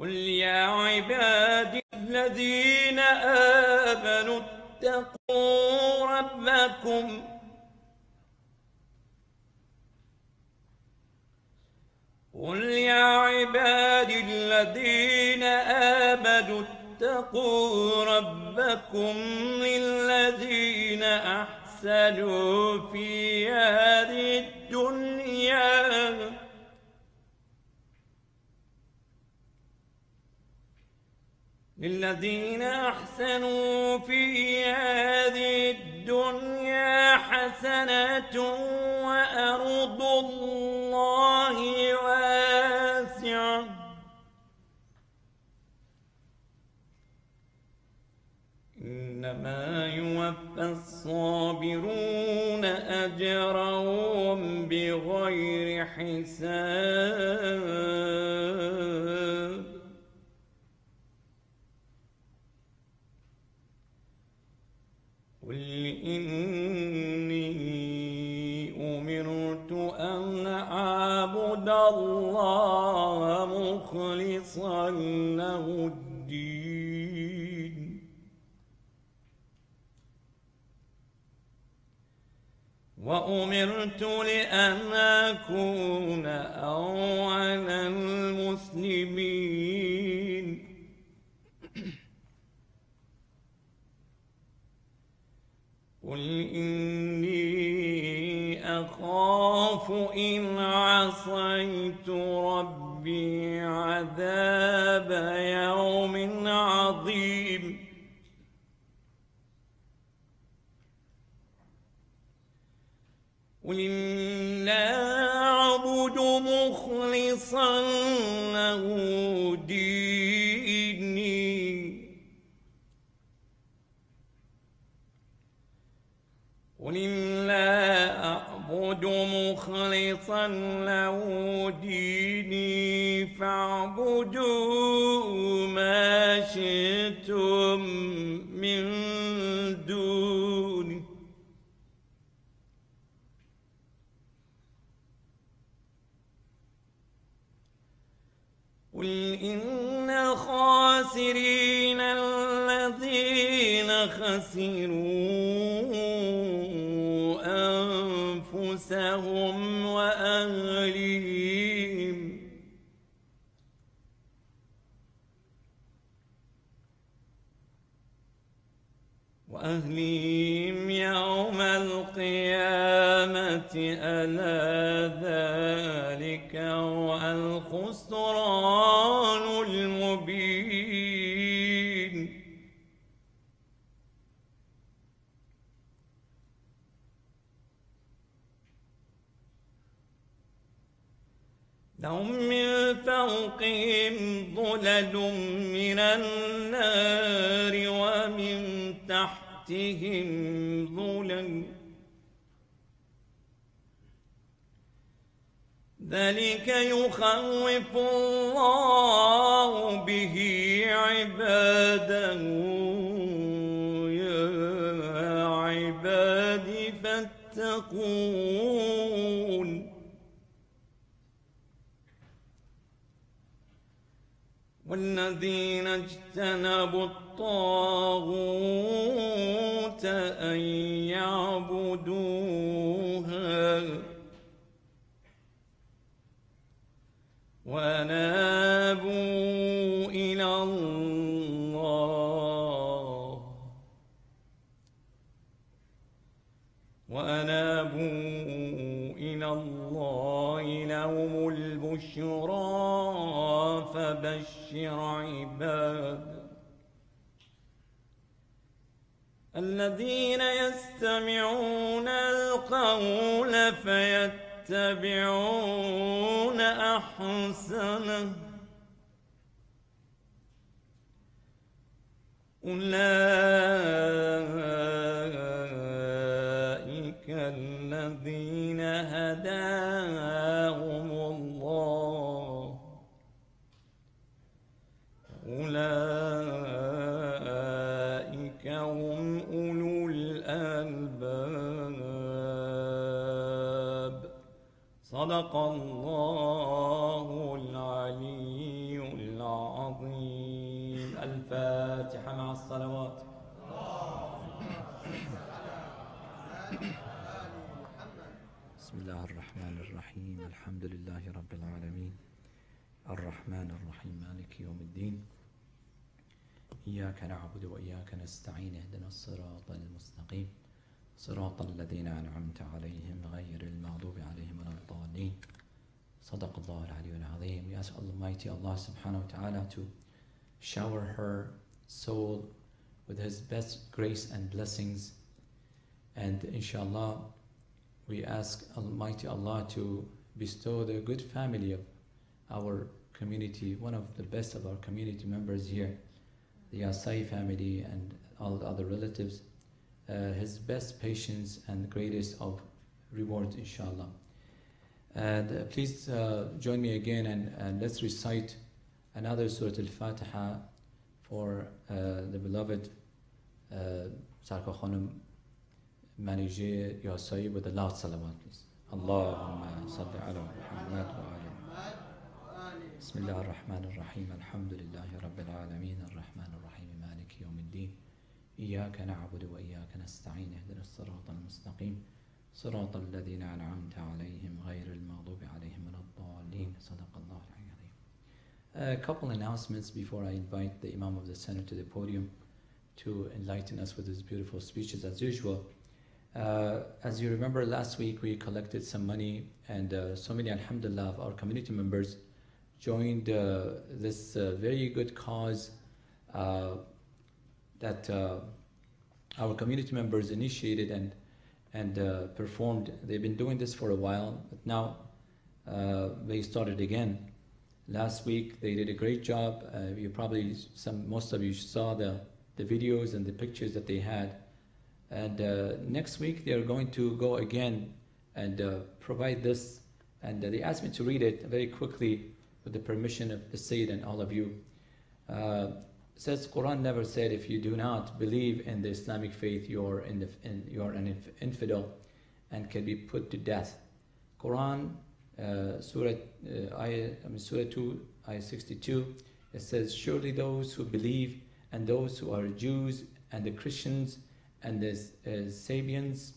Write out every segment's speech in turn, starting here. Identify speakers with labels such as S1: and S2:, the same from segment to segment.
S1: قل يا عبادي الذين آمنوا اتقوا ربكم قل يا عبادي الذين آمنوا اتقوا ربكم للذين أحسنوا في هذه الدنيا للذين أحسنوا في هذه الدنيا حسنة وأرض الله واسعة إنما يوفى الصابرون أجرهم بغير حساب قل إني أمرت أن أعبد الله مخلصا له الدين وأمرت لأن أكون أول المسلمين قل إني أخاف إن عصيت ربي عذاب يوم عظيم قل إني أعبد مخلصا له ديني قل إني أعبد مخلصا له ديني فاعبدوا ما شئتم من دونه قل إن الخاسرين الذين خسروا أنفسهم وأهليهم يوم القيامة ألا ذلك هو الخسران المبين لهم من فوقهم ظلل من النار ومن تحتهم ظلل ذلك يخوف الله به عباده يا عبادي فاتقون والذين اجتنبوا الطاغوت أن يعبدوها وأنابوا إلى الله لهم البشرى فبشر عباد الذين يستمعون القول فيتبعون أحسنه أولئك الذين هداهم الله أولئك هم أولو الألباب صدق الله العلي العظيم. الصلوات.
S2: بسم الله الرحمن الرحيم الحمد لله رب العالمين الرحمن الرحيم مالك يوم الدين إياك نعبد وإياك نستعين اهدنا الصراط المستقيم صراط الذين أنعمت عليهم غير المغضوب عليهم ولا الضالين. صدق الله العلي العظيم. We ask Almighty Allah subhanahu wa ta'ala to shower her soul with His best grace and blessings, and inshallah we ask Almighty Allah to bestow the good family of our community, one of the best of our community members here, the Asai family and all the other relatives, His best patience and greatest of rewards, inshallah. And please join me again and let's recite another Surah Al-Fatiha for the beloved Sarka Khanum manager Yasai with the last salawat, please. Allahumma salli ala Muhammad wa ala Bismillah ar-Rahman ar-Rahim Alhamdulillahi Rabbil Alameen ar-Rahman ar-Rahim Maliki Yawmiddin إياك نعبد وإياك نستعين اهدنا الصراط المستقيم صراط الذين أنعمت عليهم غير المغضوب عليهم ولا الضالين. صدق الله العظيم. A couple announcements before I invite the Imam of the Center to the podium to enlighten us with his beautiful speeches as usual. As you remember, last week we collected some money, and so many, alhamdulillah, of our community members joined this very good cause that our community members initiated and performed. They've been doing this for a while, but now they started again. Last week they did a great job. Most of you saw the videos and the pictures that they had. And next week they are going to go again and provide this. And they asked me to read it very quickly with the permission of the Sayyid and all of you. It says, Quran never said if you do not believe in the Islamic faith, you're an infidel and can be put to death. Quran, Surah 2, Ayah 62, it says, surely those who believe and those who are Jews and the Christians and the Sabians,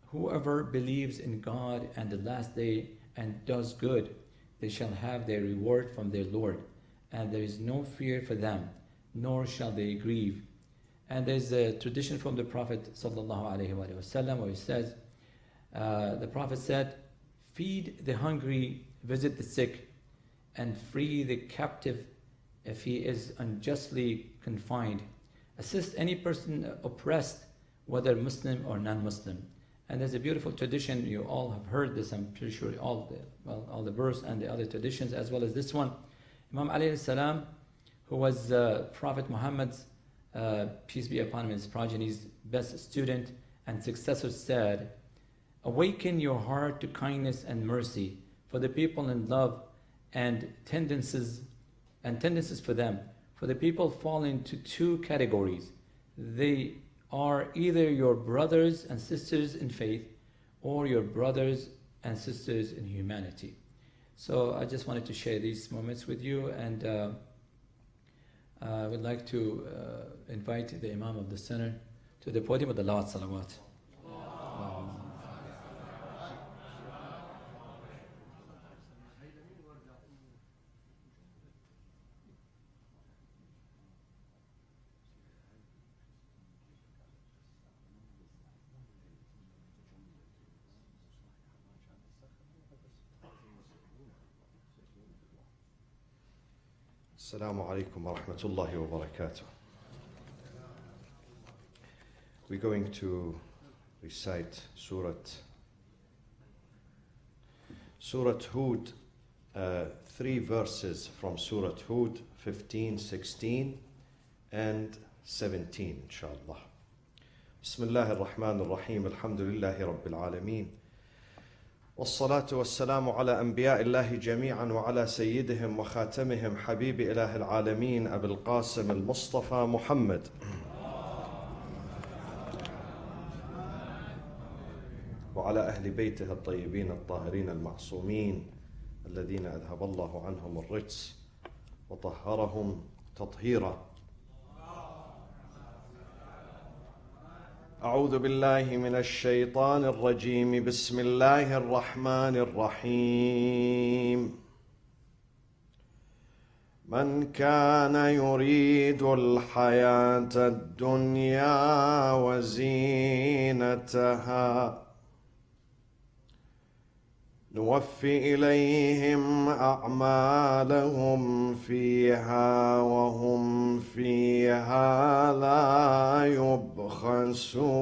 S2: whoever believes in God and the last day and does good, they shall have their reward from their Lord, and there is no fear for them, nor shall they grieve. And there's a tradition from the Prophet ﷺ where he says, the Prophet said, feed the hungry, visit the sick, and free the captive if he is unjustly confined. Assist any person oppressed, whether Muslim or non-Muslim. And there's a beautiful tradition, you all have heard this, I'm pretty sure all the verse and the other traditions as well as this one. Imam alayhi salam, who was Prophet Muhammad's, peace be upon him, his progeny's best student and successor, said, awaken your heart to kindness and mercy for the people in love and tendencies for them. For the people fall into two categories. They are either your brothers and sisters in faith or your brothers and sisters in humanity. So I just wanted to share these moments with you, and I would like to invite the Imam of the Center to the podium with the last salawat.
S3: Assalamu alaikum wa rahmatullahi wa barakatuh. We're going to recite Surah Hud, 3 verses from Surah Hud, 15, 16 and 17, inshallah. Bismillah ar-Rahman ar-Rahim, alhamdulillahi rabbil alameen. والصلاة والسلام على أنبياء الله جميعا وعلى سيدهم وخاتمهم حبيب إله العالمين أبي القاسم المصطفى محمد وعلى أهل بيته الطيبين الطاهرين المعصومين الذين أذهب الله عنهم الرجس وطهرهم تطهيرا. أعوذ بالله من الشيطان الرجيم. بسم الله الرحمن الرحيم. من كان يريد الحياة الدنيا وزينتها نوفي إليهم أعمالهم فيها وهم فيها لا يبخسون.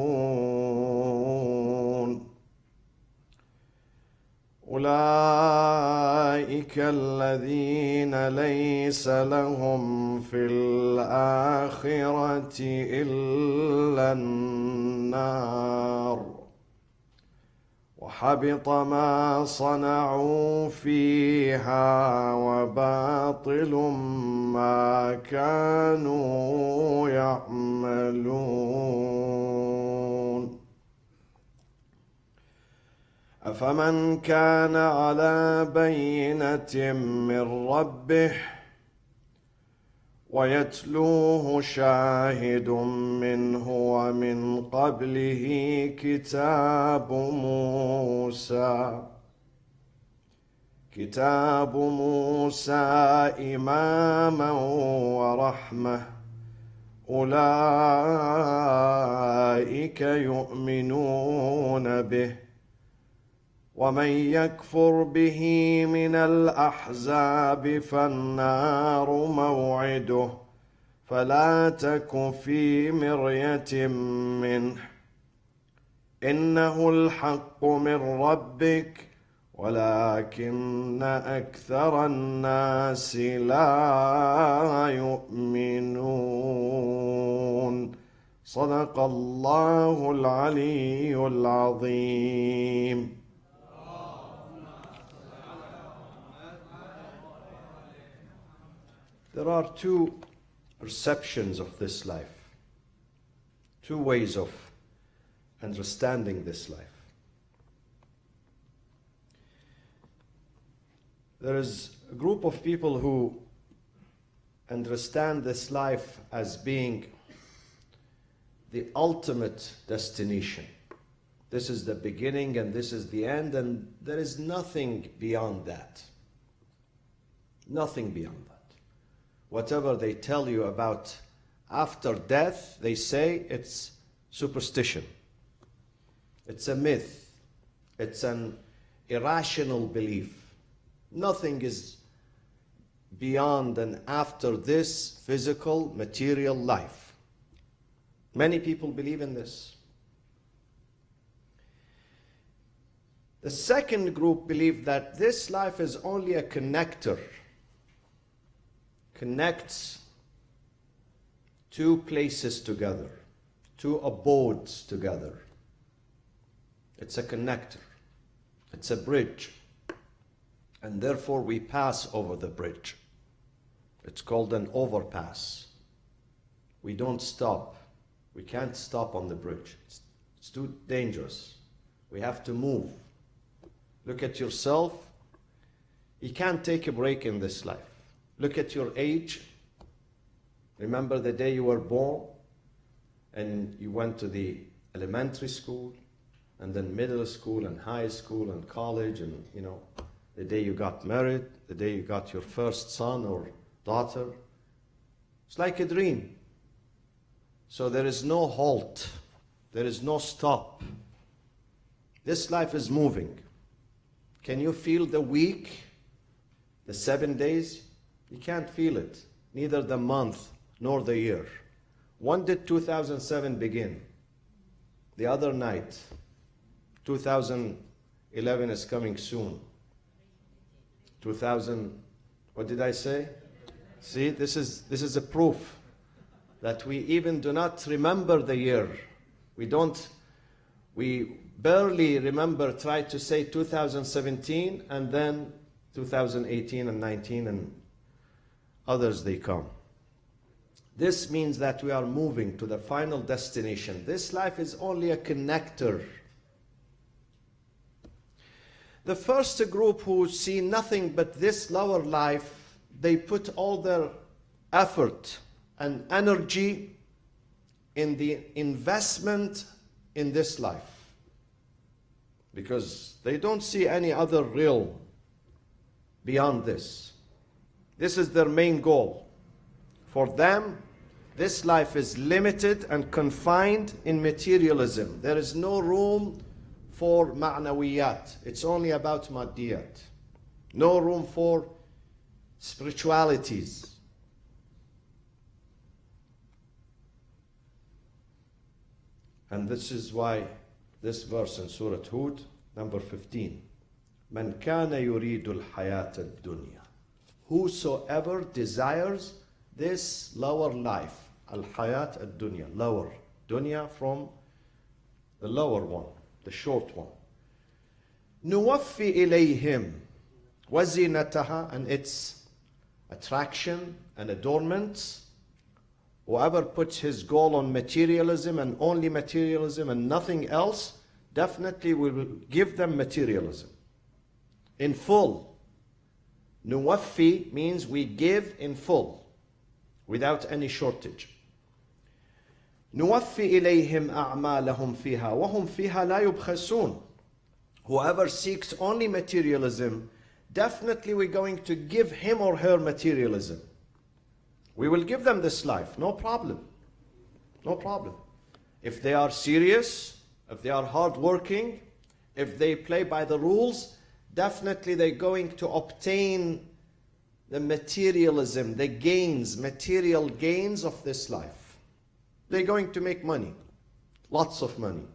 S3: أولئك الذين ليس لهم في الآخرة إلا النار وحبط ما صنعوا فيها وباطل ما كانوا يعملون. أفمن كان على بينة من ربه ويتلوه شاهد منه ومن قبله كتاب موسى إماما ورحمة أولئك يؤمنون به ومن يكفر به من الأحزاب فالنار موعده فلا تك في مرية منه إنه الحق من ربك ولكن أكثر الناس لا يؤمنون. صدق الله العلي العظيم. There are two perceptions of this life, two ways of understanding this life. There is a group of people who understand this life as being the ultimate destination. This is the beginning and this is the end, and there is nothing beyond that. Nothing beyond that. Whatever they tell you about after death, they say it's superstition. It's a myth. It's an irrational belief. Nothing is beyond and after this physical, material life. Many people believe in this. The second group believe that this life is only a connector. Connects two places together, two abodes together. It's a connector. It's a bridge. And therefore we pass over the bridge. It's called an overpass. We don't stop. We can't stop on the bridge. It's too dangerous. We have to move. Look at yourself. You can't take a break in this life. Look at your age. Remember the day you were born and you went to the elementary school and then middle school and high school and college, and the day you got married, the day you got your first son or daughter. It's like a dream. So there is no halt. There is no stop. This life is moving. Can you feel the week, the 7 days? You can't feel it, neither the month nor the year. When did 2007 begin? The other night. 2011 is coming soon. what did I say? See, this is a proof that we even do not remember the year. We barely remember, try to say 2017 and then 2018 and 19 and others they come. This means that we are moving to the final destination. This life is only a connector. The first group who see nothing but this lower life, they put all their effort and energy in the investment in this life. Because they don't see any other realm beyond this. This is their main goal. For them, this life is limited and confined in materialism. There is no room for ma'nawiyat. It's only about maddiyat. No room for spiritualities. And this is why this verse in Surah Hud, number 15, Man kana yuridu al-hayat ad-dunya. Whosoever desires this lower life, al-hayat ad-dunya, lower. Dunya from the lower one, the short one. Nuwaffi ilayhim wazinataha, and its attraction and adornment. Whoever puts his goal on materialism and only materialism and nothing else, definitely we will give them materialism in full. Nuwaffi means we give in full, without any shortage. Nuwaffi ilayhim a'malahum fiha wa hum fiha la yubkhasun. Whoever seeks only materialism, definitely we're going to give him or her materialism. We will give them this life, no problem. No problem. If they are serious, if they are hardworking, if they play by the rules, definitely they're going to obtain the materialism, the gains, material gains of this life. They're going to make money, lots of money.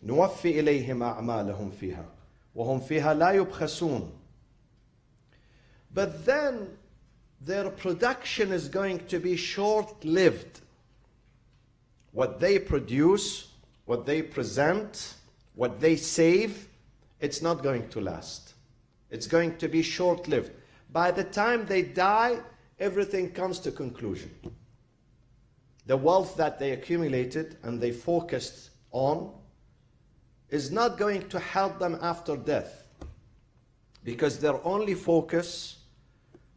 S3: نوفي إليهم أعمالهم فيها وهم فيها لا يبخسون. But then their production is going to be short-lived. What they produce, what they present, what they save, it's not going to last. It's going to be short-lived. By the time they die, everything comes to conclusion. The wealth that they accumulated and they focused on is not going to help them after death, because their only focus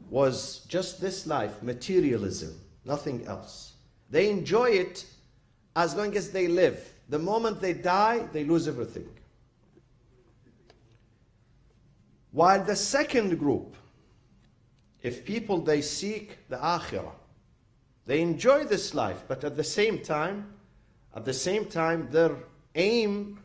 S3: was just this life, materialism, nothing else. They enjoy it as long as they live. The moment they die, they lose everything. While the second group, if people, they seek the akhirah, they enjoy this life, but at the same time, their aim,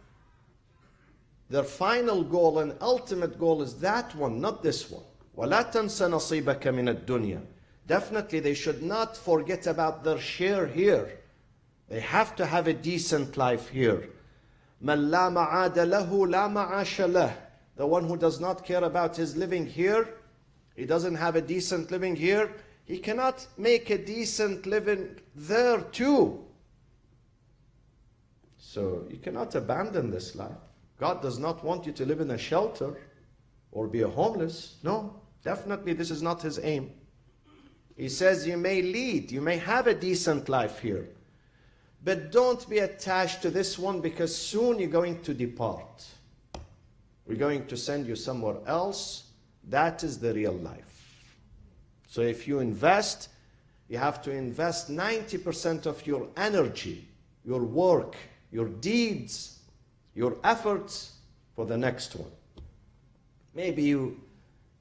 S3: their final goal and ultimate goal is that one, not this one. وَلَا تَنْسَ نَصِيبَكَ مِنَ الدُّنْيا. Definitely they should not forget about their share here. They have to have a decent life here. مَنْ لَا مَعَادَ لَهُ لَا مَعَاشَ لَهُ. The one who does not care about his living here, he doesn't have a decent living here, he cannot make a decent living there too. So you cannot abandon this life. God does not want you to live in a shelter or be a homeless. No, definitely this is not his aim. He says you may lead, you may have a decent life here, but don't be attached to this one, because soon you're going to depart. We're going to send you somewhere else. That is the real life. So if you invest, you have to invest 90% of your energy, your work, your deeds, your efforts for the next one. Maybe you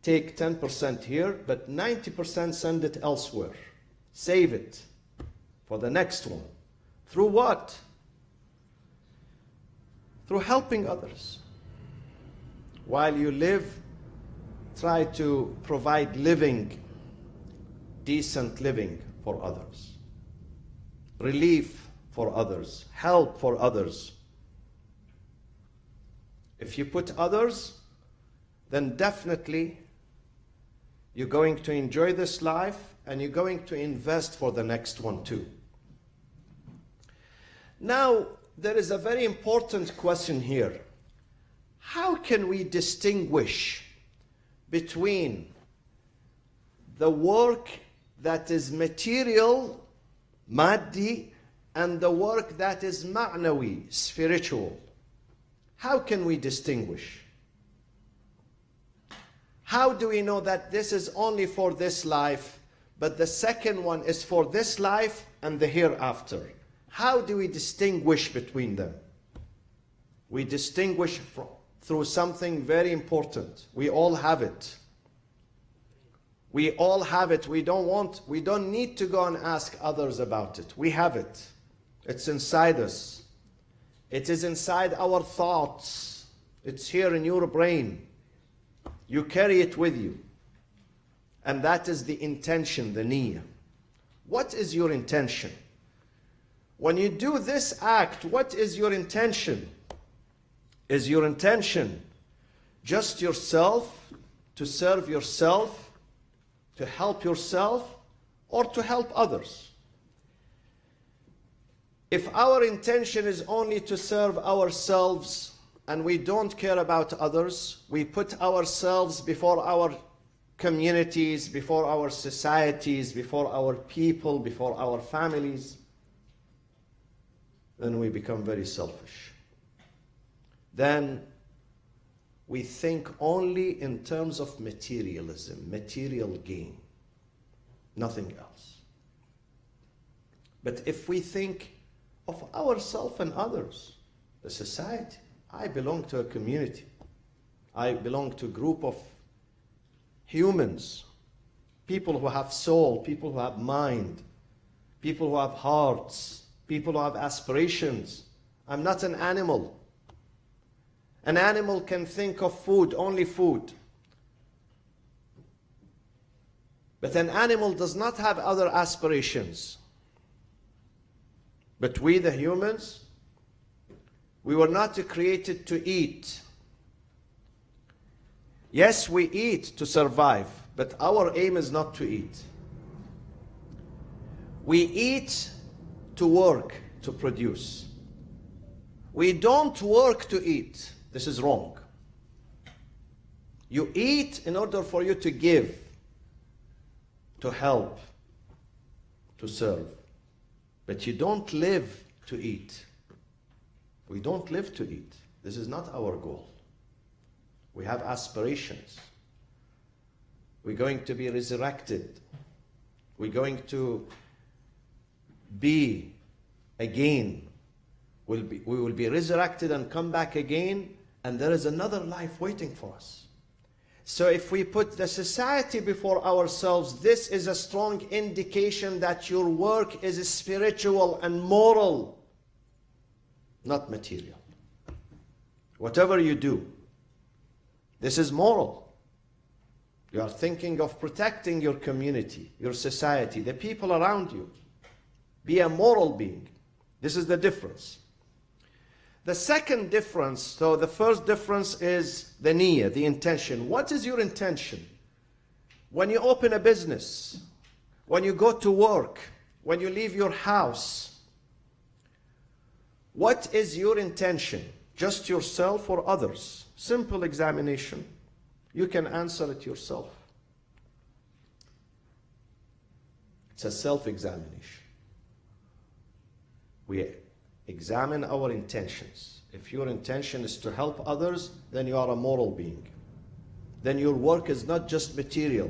S3: take 10% here, but 90% send it elsewhere. Save it for the next one. Through what? Through helping others. While you live, try to provide living, decent living for others. Relief for others. Help for others. If you put others, then definitely you're going to enjoy this life and you're going to invest for the next one too. Now, there is a very important question here. How can we distinguish between the work that is material, maddi, and the work that is ma'nawi, spiritual? How can we distinguish? How do we know that this is only for this life, but the second one is for this life and the hereafter? How do we distinguish between them? We distinguish through something very important. We all have it. We all have it. We don't need to go and ask others about it. We have it. It's inside us. It is inside our thoughts. It's here in your brain. You carry it with you. And that is the intention, the niyyah. What is your intention? When you do this act, what is your intention? Is your intention just yourself, to serve yourself, to help yourself, or to help others? If our intention is only to serve ourselves and we don't care about others, we put ourselves before our communities, before our societies, before our people, before our families, then we become very selfish. Then we think only in terms of materialism, material gain, nothing else. But if we think of ourselves and others, the society, I belong to a community, I belong to a group of humans, people who have soul, people who have mind, people who have hearts, people who have aspirations. I'm not an animal. An animal can think of food, only food. But an animal does not have other aspirations. But we, the humans, we were not created to eat. Yes, we eat to survive, but our aim is not to eat. We eat to work, to produce. We don't work to eat. This is wrong. You eat in order for you to give, to help, to serve. But you don't live to eat. We don't live to eat. This is not our goal. We have aspirations. We're going to be resurrected. We're going to be again. We will be resurrected and come back again, and there is another life waiting for us. So if we put the society before ourselves, this is a strong indication that your work is spiritual and moral, not material. Whatever you do, this is moral. You are thinking of protecting your community, your society, the people around you. Be a moral being. This is the difference. The second difference, so the first difference is the niyyah, the intention. What is your intention? When you open a business, when you go to work, when you leave your house, what is your intention? Just yourself or others? Simple examination. You can answer it yourself. It's a self-examination. We examine our intentions. If your intention is to help others, then you are a moral being. Then your work is not just material.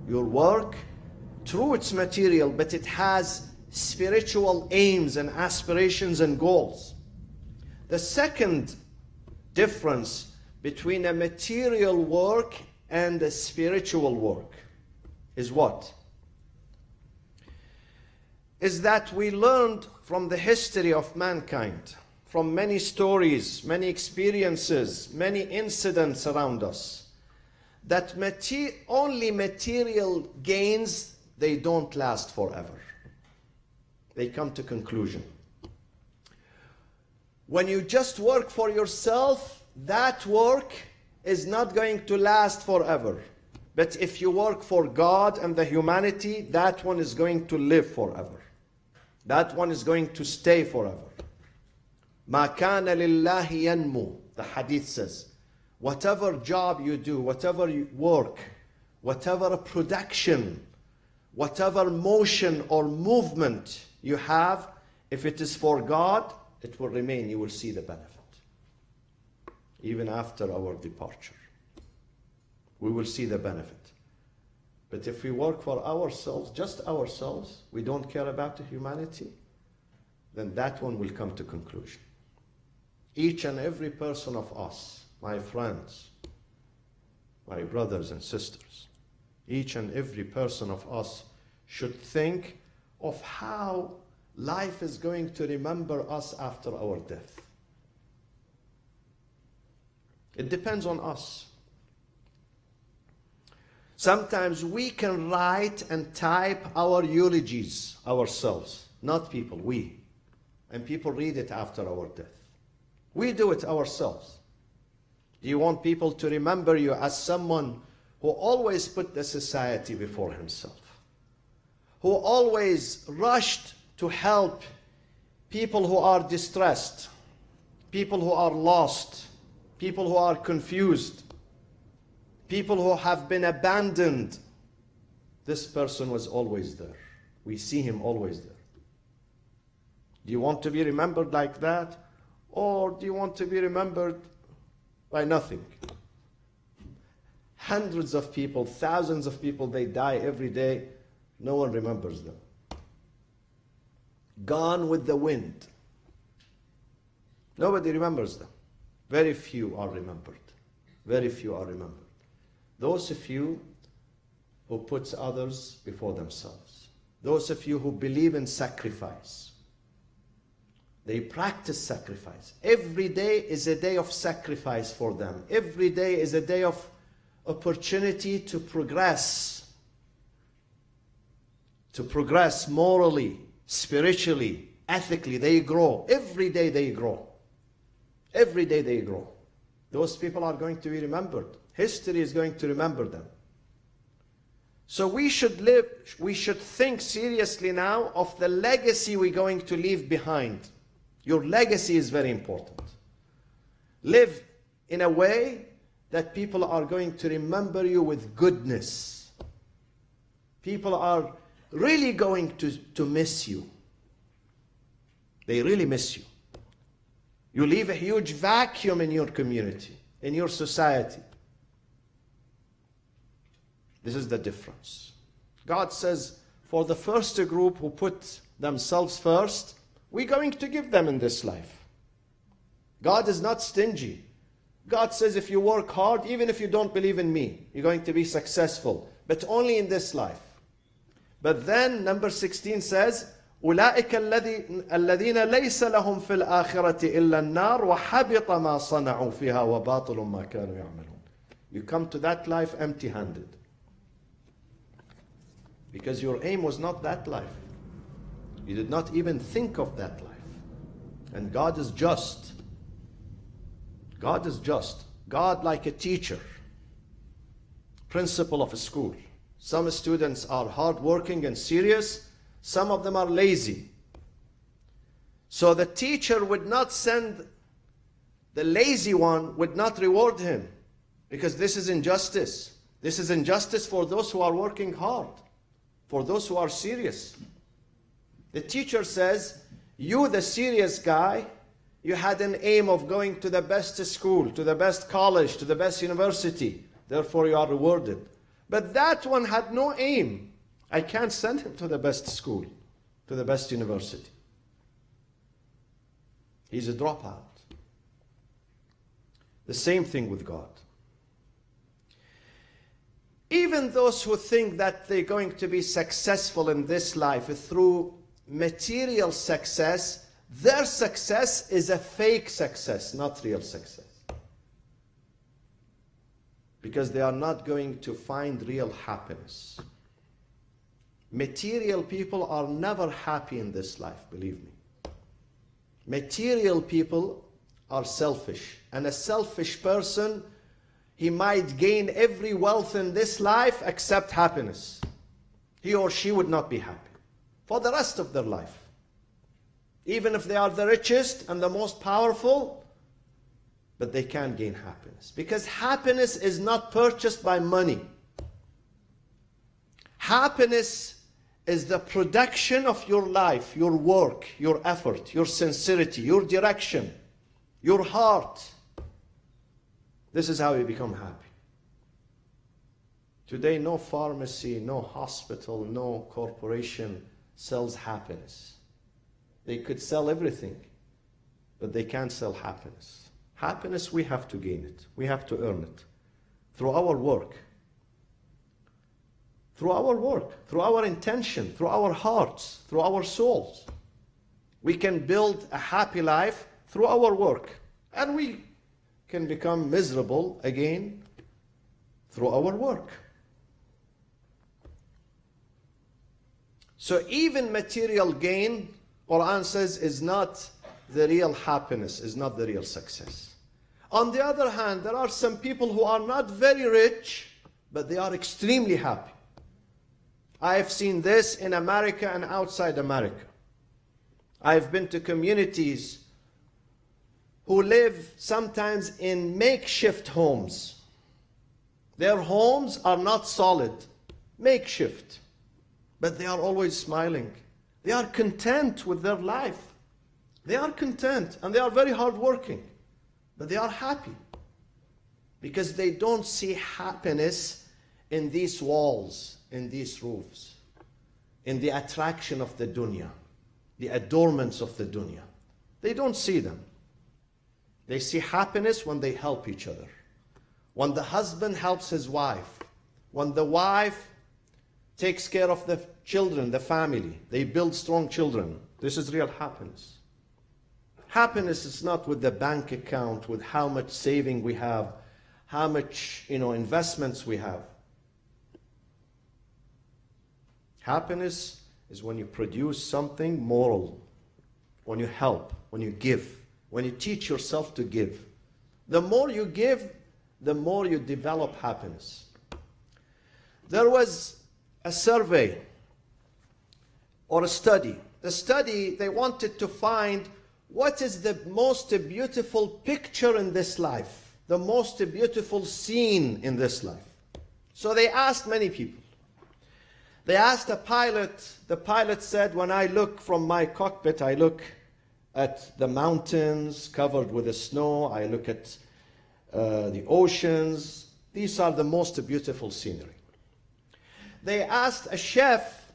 S3: Your work, true, it's material, but it has spiritual aims and aspirations and goals. The second difference between a material work and a spiritual work is what? Is that we learned from the history of mankind, from many stories, many experiences, many incidents around us, that only material gains, they don't last forever. They come to conclusion. When you just work for yourself, that work is not going to last forever. But if you work for God and the humanity, that one is going to live forever. That one is going to stay forever. مَا كَانَ لِلَّهِ يَنْمُو. The hadith says, whatever job you do, whatever work, whatever production, whatever motion or movement you have, if it is for God, it will remain. You will see the benefit. Even after our departure, we will see the benefit. But if we work for ourselves, just ourselves, we don't care about the humanity, then that one will come to conclusion. Each and every person of us, my friends, my brothers and sisters, each and every person of us should think of how life is going to remember us after our death. It depends on us. Sometimes we can write and type our eulogies ourselves, not people, we. And people read it after our death. We do it ourselves. Do you want people to remember you as someone who always put the society before himself, who always rushed to help people who are distressed, people who are lost, people who are confused, people who have been abandoned? This person was always there. We see him always there. Do you want to be remembered like that? Or do you want to be remembered by nothing? Hundreds of people, thousands of people, they die every day. No one remembers them. Gone with the wind. Nobody remembers them. Very few are remembered. Very few are remembered. Those of you who puts others before themselves. Those of you who believe in sacrifice. They practice sacrifice. Every day is a day of sacrifice for them. Every day is a day of opportunity to progress morally, spiritually, ethically. They grow. Every day they grow. Every day they grow. Those people are going to be remembered. History is going to remember them. So we should think seriously now of the legacy we're going to leave behind. Your legacy is very important. Live in a way that people are going to remember you with goodness. People are really going to miss you. They really miss you. You leave a huge vacuum in your community, in your society. This is the difference. God says, for the first group who put themselves first, we're going to give them in this life. God is not stingy. God says if you work hard, even if you don't believe in me, you're going to be successful, but only in this life. But then number 16 says, أولئك الذين ليس لهم في الآخرة إلا النار وحبط ما صنعوا فيها وباطل ما كانوا يعملون. You come to that life empty-handed. Because your aim was not that life. You did not even think of that life. And God is just. God is just. God, like a teacher, principal of a school. Some students are hardworking and serious. Some of them are lazy. So the teacher would not send the lazy one, would not reward him. Because this is injustice. This is injustice for those who are working hard. For those who are serious. The teacher says, you, the serious guy, you had an aim of going to the best school, to the best college, to the best university. Therefore, you are rewarded. But that one had no aim. I can't send him to the best school, to the best university. He's a dropout. The same thing with God. Even those who think that they're going to be successful in this life through material success, their success is a fake success, not real success. Because they are not going to find real happiness. Material people are never happy in this life, believe me. Material people are selfish. And a selfish person, he might gain every wealth in this life except happiness. He or she would not be happy for the rest of their life. Even if they are the richest and the most powerful, but they can't gain happiness. Because happiness is not purchased by money. Happiness is the production of your life, your work, your effort, your sincerity, your direction, your heart. This is how you become happy. Today, no pharmacy, no hospital, no corporation sells happiness. They could sell everything, but they can't sell happiness. Happiness, we have to gain it. We have to earn it through our work. Through our work, through our intention, through our hearts, through our souls. We can build a happy life through our work. And we can become miserable again through our work. So even material gain, Quran says, is not the real happiness, is not the real success. On the other hand, there are some people who are not very rich, but they are extremely happy. I have seen this in America and outside America. I've been to communities who live sometimes in makeshift homes. Their homes are not solid, makeshift, but they are always smiling. They are content with their life. They are content and they are very hardworking, but they are happy because they don't see happiness in these walls, in these roofs, in the attraction of the dunya, the adornments of the dunya. They don't see them. They see happiness when they help each other. When the husband helps his wife. When the wife takes care of the children, the family. They build strong children. This is real happiness. Happiness is not with the bank account, with how much saving we have, how much, investments we have. Happiness is when you produce something moral, when you help, when you give, when you teach yourself to give. The more you give, the more you develop happiness. There was a survey or a study. The study, they wanted to find what is the most beautiful picture in this life, the most beautiful scene in this life. So they asked many people. They asked a pilot. The pilot said, when I look from my cockpit, I look at the mountains covered with the snow. I look at the oceans. These are the most beautiful scenery. They asked a chef.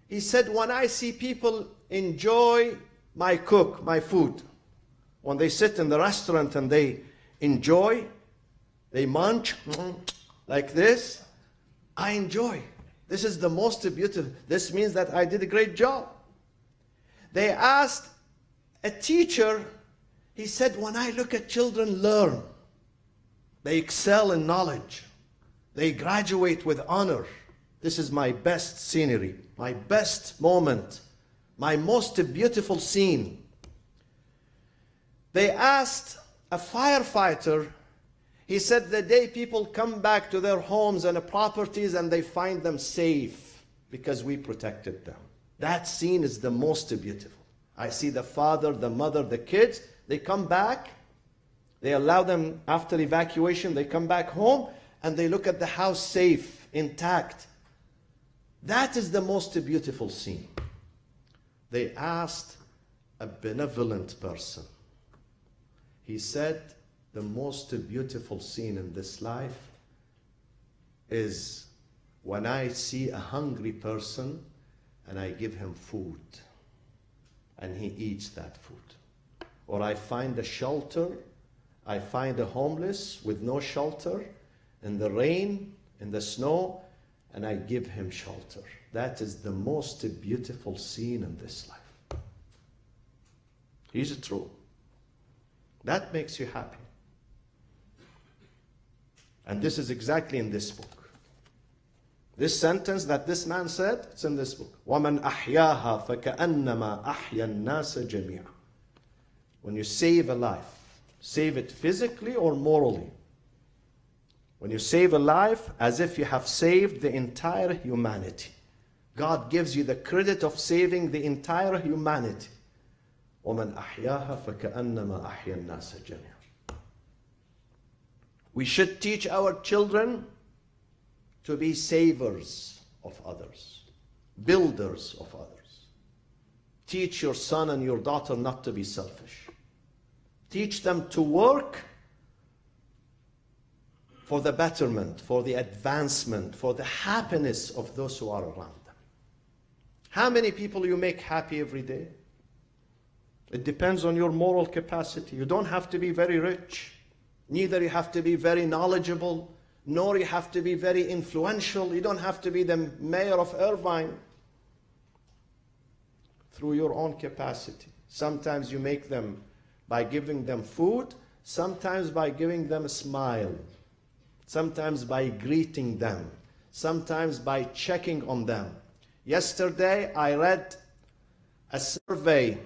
S3: He said, when I see people enjoy my food, when they sit in the restaurant and they enjoy, they munch like this, I enjoy. This is the most beautiful. This means that I did a great job. They asked a teacher. He said, when I look at children learn, they excel in knowledge. They graduate with honor. This is my best scenery, my best moment, my most beautiful scene. They asked a firefighter. He said the day people come back to their homes and properties and they find them safe because we protected them. That scene is the most beautiful. I see the father, the mother, the kids, they come back. They allow them, after evacuation, they come back home and they look at the house safe, intact. That is the most beautiful scene. They asked a benevolent person. He said, the most beautiful scene in this life is when I see a hungry person and I give him food and he eats that food. Or I find a shelter, I find a homeless with no shelter in the rain, in the snow, and I give him shelter. That is the most beautiful scene in this life. Is it true? That makes you happy. And this is exactly in this book. This sentence that this man said, it's in this book. وَمَنْ أَحْيَاهَا فَكَأَنَّمَا أَحْيَا النَّاسَ جَمِيعًا. When you save a life, save it physically or morally. When you save a life, as if you have saved the entire humanity. God gives you the credit of saving the entire humanity. وَمَنْ أَحْيَاهَا فَكَأَنَّمَا أَحْيَا النَّاسَ جَمِيعًا. We should teach our children to be savers of others, builders of others. Teach your son and your daughter not to be selfish. Teach them to work for the betterment, for the advancement, for the happiness of those who are around them. How many people you make happy every day? It depends on your moral capacity. You don't have to be very rich. Neither you have to be very knowledgeable, nor you have to be very influential. You don't have to be the mayor of Irvine. Through your own capacity. Sometimes you make them by giving them food, sometimes by giving them a smile, sometimes by greeting them, sometimes by checking on them. Yesterday I read a survey